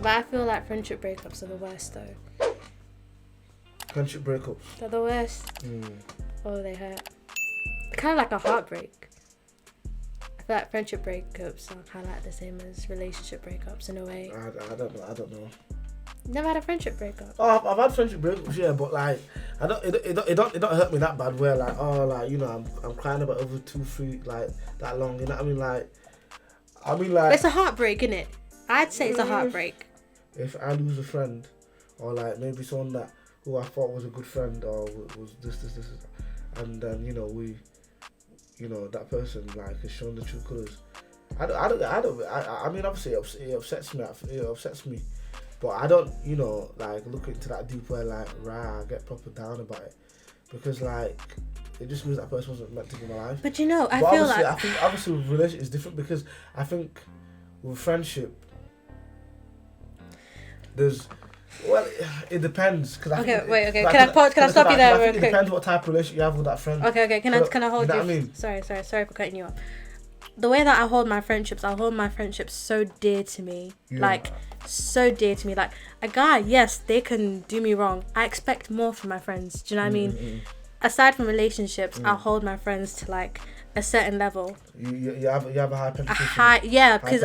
But I feel like friendship breakups are the worst though. Friendship breakups. They're the worst. Oh, they hurt. They're kind of like a heartbreak. I feel like friendship breakups are kind of like the same as relationship breakups in a way. I don't know. Never had a friendship breakup. Oh, I've had friendship breakups, yeah, but like, it don't hurt me that bad. Where like, oh, like, you know, I'm crying about over 2-3 like that long. You know what I mean? Like, But it's a heartbreak, isn't it? I'd say it's a heartbreak. If I lose a friend, or like maybe someone who I thought was a good friend, or was this, and then that person like has shown the true colours. I mean, obviously it upsets me. But I don't, like look into that deep where like, I get proper down about it. Because like, it just means that person wasn't meant to be in my life. But I think obviously with relationship is different, because I think with friendship, it depends. Can I stop you there real quick? It depends what type of relationship you have with that friend. Okay, can I hold you? What I mean? Sorry for cutting you off. The way that I hold my friendships so dear to me. Yeah. Like, so dear to me. Like, a guy, yes, they can do me wrong. I expect more from my friends. Do you know what I mean? Aside from relationships, I hold my friends to like a certain level. You have a high pedestal. Yeah, because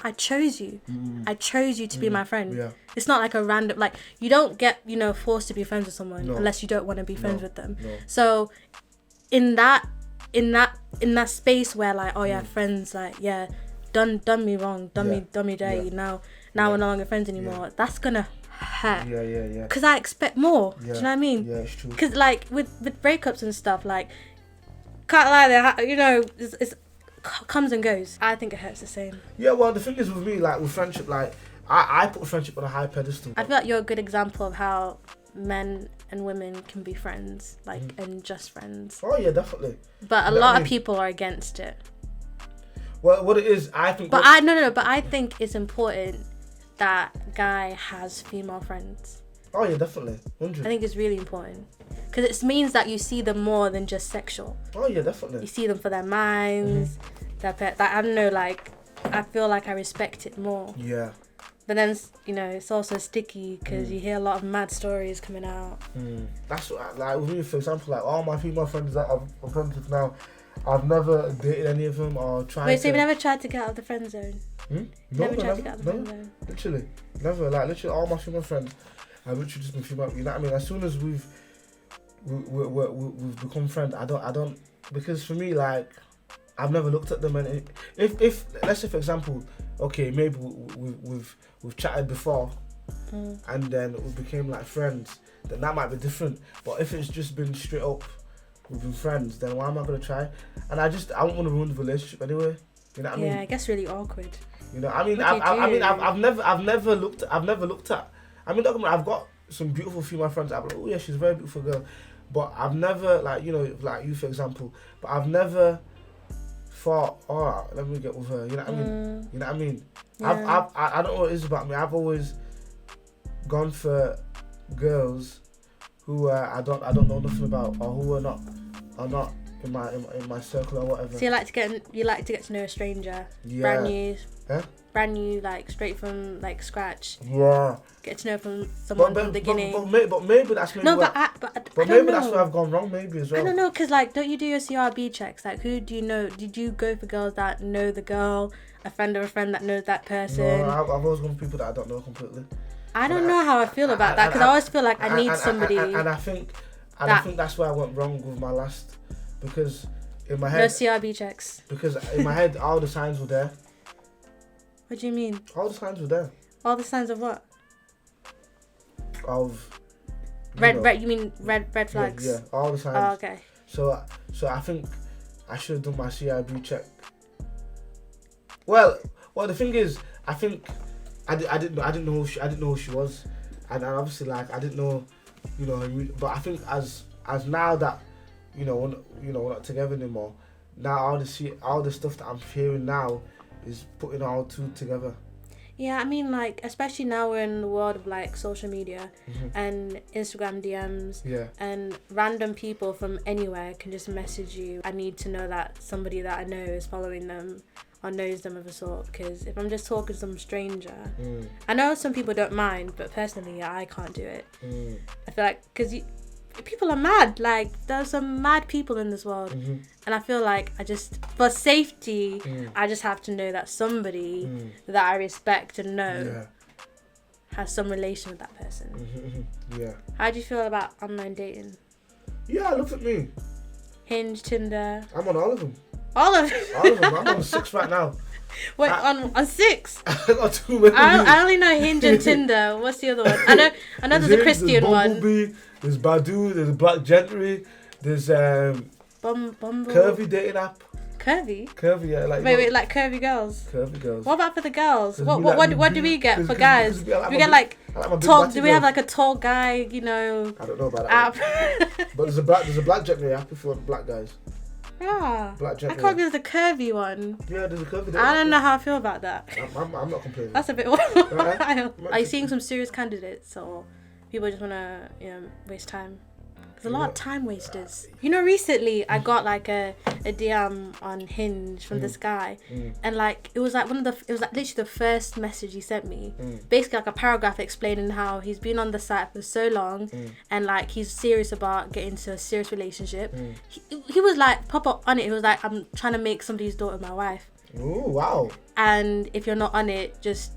I chose you. I chose you to be my friend. Yeah. It's not like a random, like, you don't get, forced to be friends with someone unless you don't want to be friends with them. No. So in that space where like, oh yeah, friends, like, yeah, done me wrong, done me dirty, now we're no longer friends anymore. That's gonna hurt. Yeah. Because I expect more. Yeah. Do you know what I mean? Yeah, it's true. Because like with breakups and stuff, like, can't lie, it's comes and goes. I think it hurts the same. Yeah, well, the thing is with me, like with friendship, like I put friendship on a high pedestal. I feel like you're a good example of how men and women can be friends, like, and just friends. Oh yeah, definitely. But a lot of people are against it. Well, what it is, I think. But I think it's important that guy has female friends. Oh yeah, definitely. 100. I think it's really important because it means that you see them more than just sexual. Oh yeah, definitely. You see them for their minds, their I don't know, like, I feel like I respect it more. Yeah. But then, it's also sticky because you hear a lot of mad stories coming out. That's what, like, with me, for example, like all my female friends that I'm friends with now, I've never dated any of them or tried. Wait, so you've never tried to get out of the friend zone? Never tried to get out of the friend zone? Literally, never. Like, literally, all my female friends, I've literally just been female. You know what I mean? As soon as we've become friends, I don't, because for me, like, I've never looked at them, and if let's say, for example, okay, maybe we've chatted before, and then we became like friends, then that might be different. But if it's just been straight up, we've been friends, then why am I gonna try? And I don't want to ruin the relationship anyway. You know what I mean? Yeah, it gets really awkward. You know, I mean, I've never looked at. I mean, I've got some beautiful female friends. I'm like, oh yeah, she's a very beautiful girl, but I've never, like, like you, for example, but I've never thought, oh, let me get with her. You know what I mean? You know what I mean? Yeah. I don't know what it is about me. I've always gone for girls who I don't know nothing about, or who are not in my circle or whatever. So you like to get to know a stranger, brand new, like straight from like scratch. Yeah. Get to know from someone from the beginning. But maybe that's maybe. No, but maybe that's where I've gone wrong. Maybe as well. I don't know, cause like, don't you do your CRB checks? Like, who do you know? Did you go for girls that know the girl, a friend of a friend that knows that person? No, I've always gone for people that I don't know completely. I don't know how I feel about that, because I always feel like I need somebody. And I think that's where I went wrong with my last, because in my head. No CRB checks. Because in my head, all the signs were there. What do you mean? All the signs were there. All the signs of what? Of. Red. You mean red flags? Yeah, all the signs. Oh, okay. So I think I should have done my CRB check. Well, the thing is, I think I didn't know who she was, and obviously, like, I didn't know, but I think as now that we're not together anymore, now all the stuff that I'm hearing now is putting all two together. Yeah, I mean, like, especially now we're in the world of, like, social media and Instagram DMs and random people from anywhere can just message you. I need to know that somebody that I know is following them or knows them of a sort, because if I'm just talking to some stranger, I know some people don't mind, but personally, I can't do it. I feel like, because people are mad. Like, there's some mad people in this world, and I feel like for safety, I just have to know that somebody that I respect and know has some relation with that person. How do you feel about online dating? Yeah, look at me. Hinge, Tinder. I'm on all of them. All of them. All of them. I'm on 6 right now. Wait, on 6? I got too many. I only know Hinge and Tinder. What's the other one? I know there's a Christian one. There's Badu, there's Black Gentry, there's Bumble. Curvy dating app. Curvy, yeah, like wait, like curvy girls. Curvy girls. What about for the girls? What do we get for guys? Do we get like tall? Do we have like a tall guy? You know. I don't know about that. App. But there's a Black Gentry app if you want black guys. Yeah. Black Gentry. I can't believe there's a curvy one. Yeah, there's a curvy. I don't know how I feel about that. I'm not complaining. That's a bit wild. Are you seeing some serious candidates, or people just wanna waste time? There's a lot of time wasters. You know, recently I got like a DM on Hinge from this guy, and like it was like literally the first message he sent me. Basically like a paragraph explaining how he's been on the site for so long, and like he's serious about getting into a serious relationship. He was like proper on it. He was like, I'm trying to make somebody's daughter my wife. Oh wow! And if you're not on it, just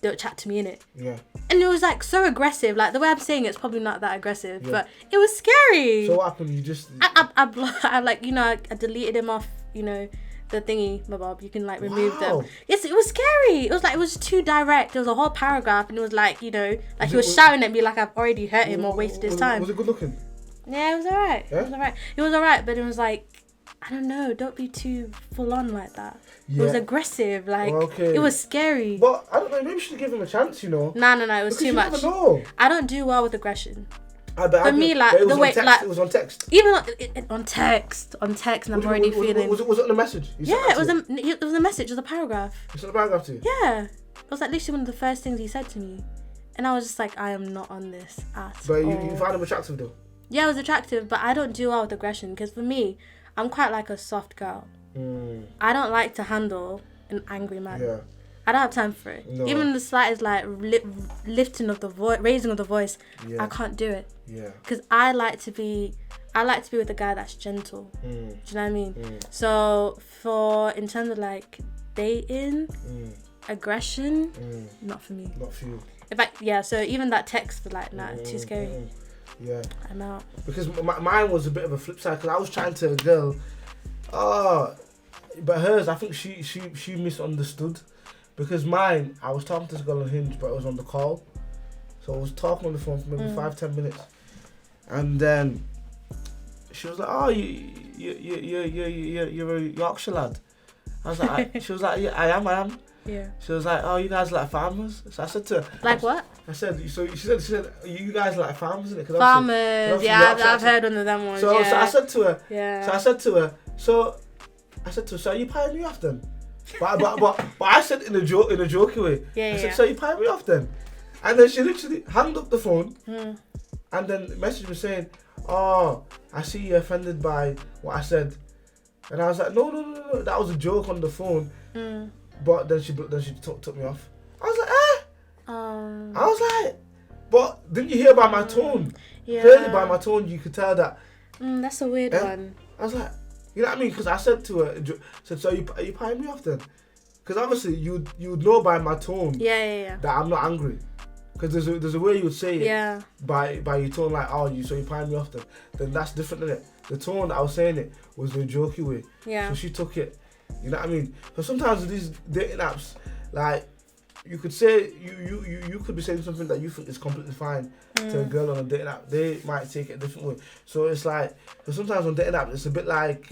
don't chat to me in it. Yeah. And it was like so aggressive. Like the way I'm saying it's probably not that aggressive, but it was scary. So what happened? You just I like, you know, I deleted him off, you know, the thingy, my bob. You can like remove them. Yes, it was scary. It was too direct. There was a whole paragraph, and it was like, you know, like he was shouting at me like I've already hurt him or wasted his time. Was it good looking? Yeah, it was alright. Yeah? It was alright, but it was like, I don't know, don't be too full on like that. Yeah. It was aggressive, like it was scary. But I don't know, maybe you should give him a chance, you know. No, it was too much. Never know. I don't do well with aggression. For me, like the way, like it was on text. Even on text, and I'm already feeling. Was it on the message? Yeah, it was a message. It was a paragraph. You sent a paragraph to you? Yeah, it was like literally one of the first things he said to me, and I was just like, I am not on this at all. But you found him attractive though. Yeah, it was attractive, but I don't do well with aggression because for me, I'm quite like a soft girl. I don't like to handle an angry man. Yeah. I don't have time for it. No. Even the slightest like lifting of the voice, raising of the voice, I can't do it. Yeah. Because I like to be with a guy that's gentle. Do you know what I mean? So in terms of like dating, aggression, not for me. Not for you. In fact, yeah. So even that text was like, nah, too scary. Yeah. I'm out. Because mine was a bit of a flip side. Because I was trying to a girl. But hers, I think she misunderstood. Because mine, I was talking to this girl on Hinge, but it was on the call. So I was talking on the phone for maybe 5-10 minutes. And then she was like, oh, you're a Yorkshire lad. I was like, she was like, yeah, I am. Yeah. She was like, oh, you guys are like farmers? So I said to her. Like what? I said, so she said, you guys are like farmers, innit? Farmers, yeah, I've heard one of them ones. So I said to her, so are you paying me off then? But I said in a jokey way. I said, so you paying me off then? And then she literally hung up the phone and then messaged me saying, oh, I see you're offended by what I said. And I was like, no, that was a joke on the phone. But then she took me off. I was like, I was like, but didn't you hear by my tone? Yeah. Clearly by my tone, you could tell that. That's a weird one. I was like, you know what I mean? Because I said to her, so are you paying me off then? Because obviously you'd know by my tone that I'm not angry. Because there's a way you would say it by your tone, like, so you paying me off then that's different, isn't it? The tone that I was saying it was in a jokey way. Yeah. So she took it. You know what I mean? So sometimes with these dating apps, like, you could say, you could be saying something that you think is completely fine to a girl on a dating app. They might take it a different way. So it's like, sometimes on dating apps, it's a bit like,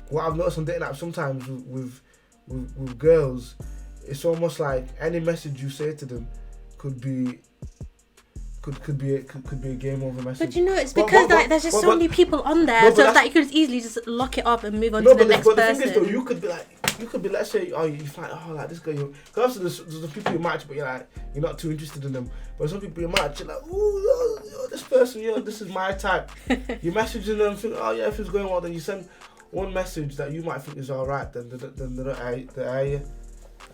what I've noticed on dating apps sometimes with girls, it's almost like any message you say to them could be a game over message. But you know, it's because there's just so many people on there, so it's like you could easily just lock it up and move on to the next person. The thing is though, you could be like, you could be, let's say, you find, like this guy, because there's the people you match, but you're not too interested in them. But some people you match, you're like, ooh, yo, this person, this is my type. You messaging them, think, oh yeah, if it's going well, then you send one message that you might think is alright, then they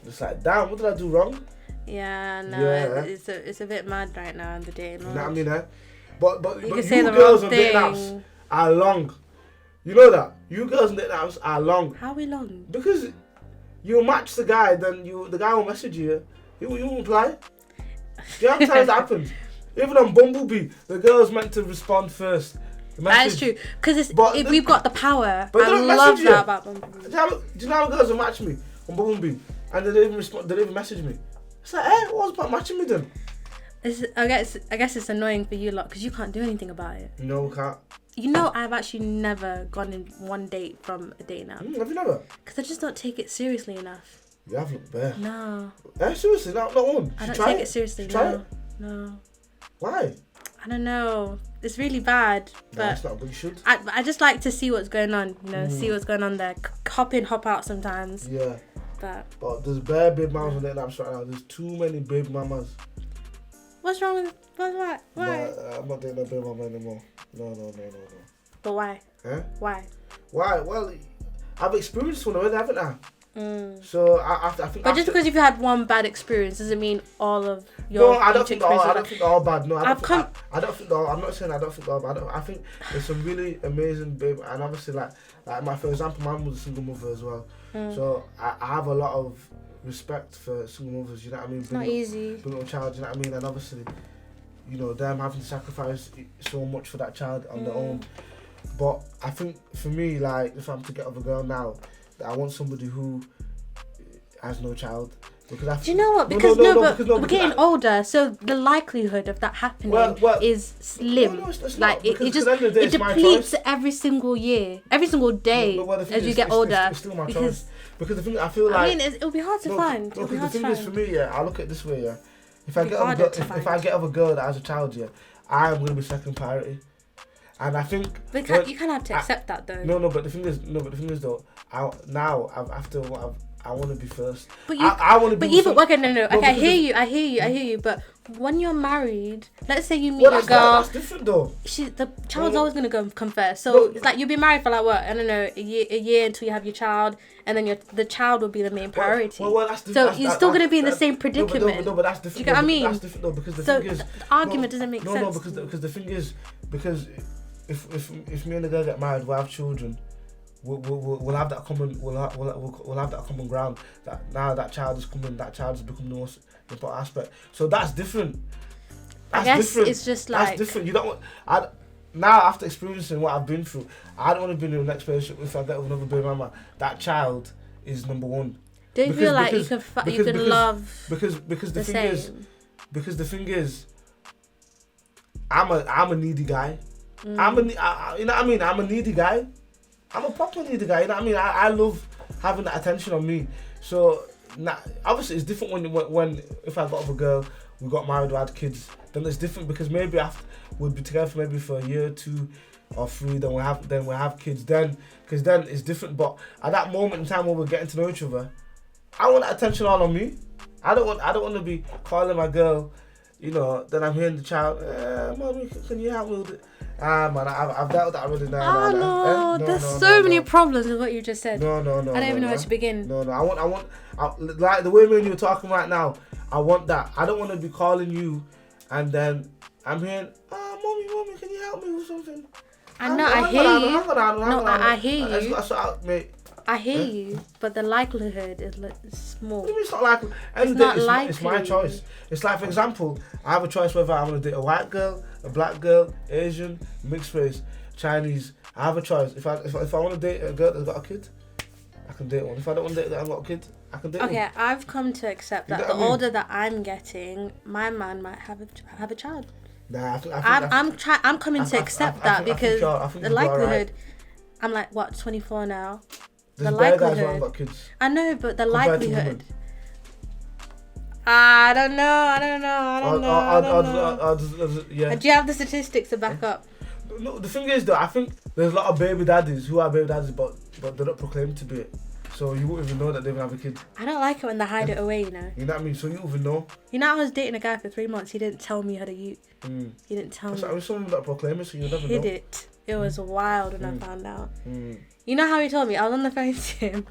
it's like, damn, what did I do wrong? Yeah, no, it's a bit mad right now in the day. No? You know what I mean, But you can say the girls wrong on dating apps thing. are long. You know that? You girls on dating apps are long. How are we long? Because you match the guy, then the guy will message you. He won't reply. Do you know how many times that happens? Even on Bumblebee, the girl's meant to respond first. That is true. Because we've got the power. But I love that about Bumblebee. Do you know how girls will match me on Bumblebee? And they didn't even respond, they didn't even message me. It's like, what was about matching me then? I guess it's annoying for you lot because you can't do anything about it. No, we can't. You know, I've actually never gone in one date from a dating app. Have you never? Because I just don't take it seriously enough. You have looked bare. No. Seriously, not one. I don't take it seriously. No. Why? I don't know. It's really bad. But it's not good. You should. I just like to see what's going on. See what's going on there. Hop in, hop out sometimes. Yeah. But there's bare baby mamas on dating apps right now. There's too many baby mamas. What's wrong with why? I'm not dating a baby mama anymore. No. But why? Why? Well, I've experienced one already, haven't I? So I think. But just because you've had one bad experience doesn't mean all of your. No, I don't think they're all bad. No, I don't think they're all. I'm not saying I don't think they're all bad. I think there's some really amazing baby, and obviously for example, my mum was a single mother as well. So I have a lot of respect for single mothers. You know what I mean? It's not easy. Being a child, you know what I mean? And obviously, them having to sacrifice so much for that child on their own. But I think for me, if I'm to get with a girl now, I want somebody who has no child. Because do you know what? Because we're getting older, so the likelihood of that happening is slim. No, it's not. It depletes every single year, every single day as you get older. It's still my choice. Because the thing I feel like, it'll be hard to find. Because the thing is for me, I look at it this way, If I get of a girl that has a child, I'm gonna be second priority. And I think you kind of have to accept that though. No, but the thing is though, I want to be first. But I want to be. But even no. Okay, I hear you. But when you're married, let's say you meet a girl. That's different though. The child's always gonna come first. So it's like you'll be married for a year until you have your child, and then the child will be the main priority. So you're still gonna be in the same predicament. No, but that's different. Do you get what I mean? That's different though, because the thing is, the argument doesn't make sense. No, because the thing is, because if me and the girl get married, we'll have children. We'll have that common. We'll have that common ground. That now that child is coming. That child has become the most important aspect. So that's different. I guess it's just that's different. You don't want. Now after experiencing what I've been through, I don't want to be in the next relationship if I get with another baby mama. That child is number one. Do you feel like you can love because the the thing same? is because the thing is I'm a needy guy. You know what I mean? I'm a needy guy. I'm a proper needy guy. You know what I mean? I love having that attention on me. So obviously it's different when if I got with a girl, we got married, we had kids. Then it's different because maybe after we'll be together for maybe for a year, 2 or 3. Then we'll have kids. Because then it's different. But at that moment in time when we're getting to know each other, I want that attention all on me. I don't want to be calling my girl. Then I'm hearing the child. Mommy, can you help me with it? Man, I've dealt with that already now. There's so many problems with what you just said. No. I don't even know where to begin. No. I want, like the way me and you are talking right now. I want that. I don't want to be calling you, and then I'm hearing, mommy, can you help me with something? I hear you. I hear you. Let's out, mate. I hear you, but the likelihood is small. What do you mean it's not likely? It's my choice. It's like, for example, I have a choice whether I want to date a white girl, a black girl, Asian, mixed race, Chinese. I have a choice. If I want to date a girl that's got a kid, I can date one. If I don't want to date that I've got a kid, I can date one. Okay, I've come to accept that the older that I'm getting, my man might have a child. Nah, I'm coming to accept that because the likelihood. I'm like 24 now. There's the guys who likelihood. haven't got kids. I know, but the likelihood. I don't know. Yeah. Do you have the statistics to back up? No, the thing is though, I think there's a lot of baby daddies who are baby daddies, but they don't proclaim to be it. So you wouldn't even know that they have a kid. I don't like it when they hide it away, you know. You know what I mean? So you wouldn't even know. You know, I was dating a guy for 3 months. He didn't tell me how to ute. He didn't tell me. I was someone that proclaimed it, so you never know. Hid it. It was wild when I found out. You know how he told me? I was on the phone to him,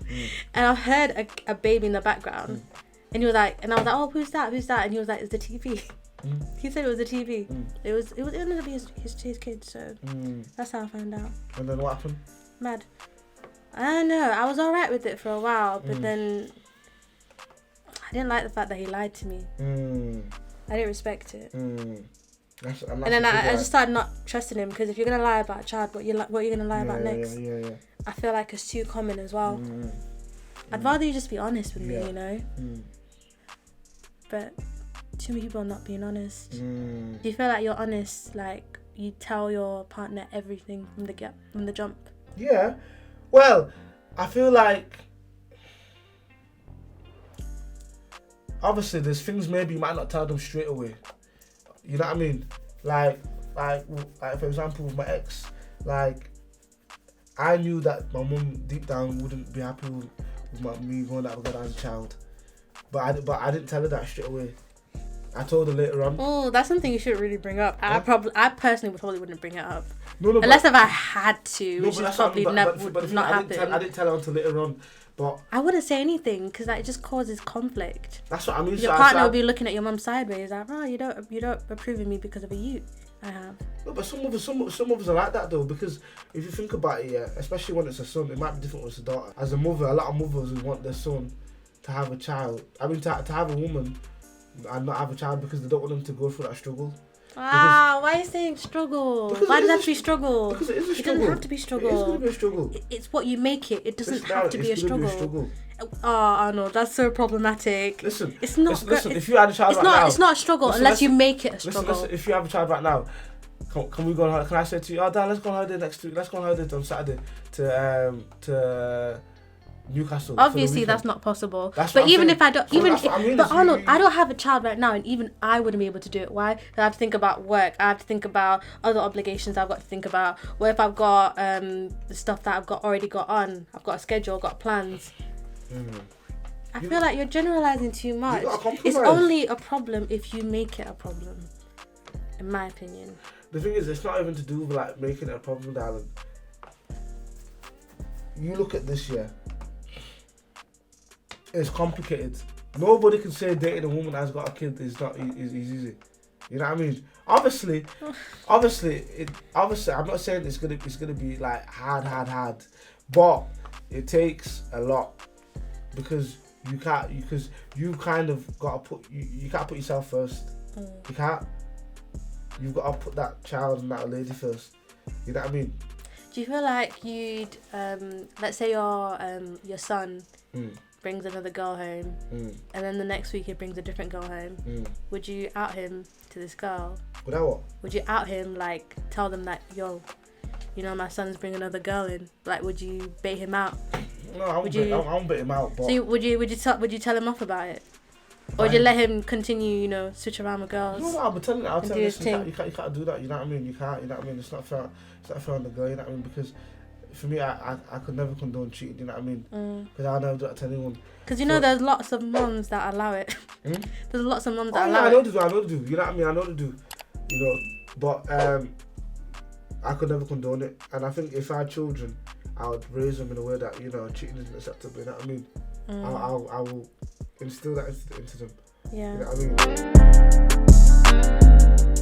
and I heard a baby in the background, and he was like, and I was like, oh, who's that? Who's that? And he was like, it's the TV. He said it was the TV. It ended up being his kid, so that's how I found out. And then what happened? Mad. I don't know. I was alright with it for a while, but then I didn't like the fact that he lied to me. I didn't respect it. And then I just started not trusting him, because if you're gonna lie about a child, what are you gonna lie about next? Yeah. I feel like it's too common as well. I'd rather you just be honest with me, you know. But too many people are not being honest. Do you feel like you're honest? Like you tell your partner everything from the jump? Yeah. Well, I feel like obviously there's things maybe you might not tell them straight away. You know what I mean? Like for example, with my ex, like I knew that my mum deep down wouldn't be happy with me going out with a child, but I didn't tell her that straight away. I told her later on. Oh, that's something you shouldn't really bring up. I personally probably wouldn't bring it up. No, unless if I had to, which is probably would not happen. I didn't tell her until later on. But I wouldn't say anything, because that just causes conflict. That's what I mean. Your partner will be looking at your mum sideways, like, oh, you don't approve of me because of a ute I have. No, but some of us are like that though, because if you think about it, yeah, especially when it's a son, it might be different when it's a daughter. As a mother, a lot of mothers would want their son to have a child. I mean, to have a woman and not have a child, because they don't want them to go through that struggle. Why are you saying struggle? Why does it have to be struggle? Because it is a struggle. It doesn't have to be struggle. It is going to be a struggle. It's what you make it. It doesn't have to be a struggle. Be a struggle. Oh, Arnold, that's so problematic. Listen, it's not. Listen, if you had a child right now, it's not a struggle unless you make it a struggle. Listen, if you have a child right now, can we go on holiday? Can I say to you, oh, Dad, let's go on holiday next week. Let's go on holiday on Saturday to Newcastle. Obviously, that's not possible. But even if I don't, but Arnold, I don't have a child right now, and even I wouldn't be able to do it. Why? I have to think about work. I have to think about other obligations I've got to think about. What if I've got the stuff that I've already got on? I've got a schedule, got plans. I feel like you're generalizing too much. It's only a problem if you make it a problem, in my opinion. The thing is, it's not even to do with like making it a problem, darling. You look at this year. It's complicated. Nobody can say dating a woman that's got a kid is easy. You know what I mean? Obviously, I'm not saying it's gonna be like hard, but it takes a lot, because you kind of gotta put you can't put yourself first. You can't. You've got to put that child and that lady first. You know what I mean? Do you feel like you'd let's say your son brings another girl home, and then the next week he brings a different girl home, would you out him to this girl? Would I what? Would you out him, like tell them that, yo, you know, my son's bringing another girl in? Like, would you bait him out? No, I won't bait him out. But so would you tell him off about it? Or would you let him continue, you know, switch around with girls? No, I'll tell him, you can't do that, you know what I mean? You can't, you know what I mean? It's not fair on the girl, you know what I mean? Because for me, I could never condone cheating, you know what I mean? Because I'll never do that to anyone. Because you know, there's lots of mums that allow it. There's lots of mums that allow it. I know they do, you know what I mean? I know they do, you know. But I could never condone it. And I think if I had children, I would raise them in a way that, you know, cheating isn't acceptable, you know what I mean? I will instill that into them. Yeah. You know what I mean?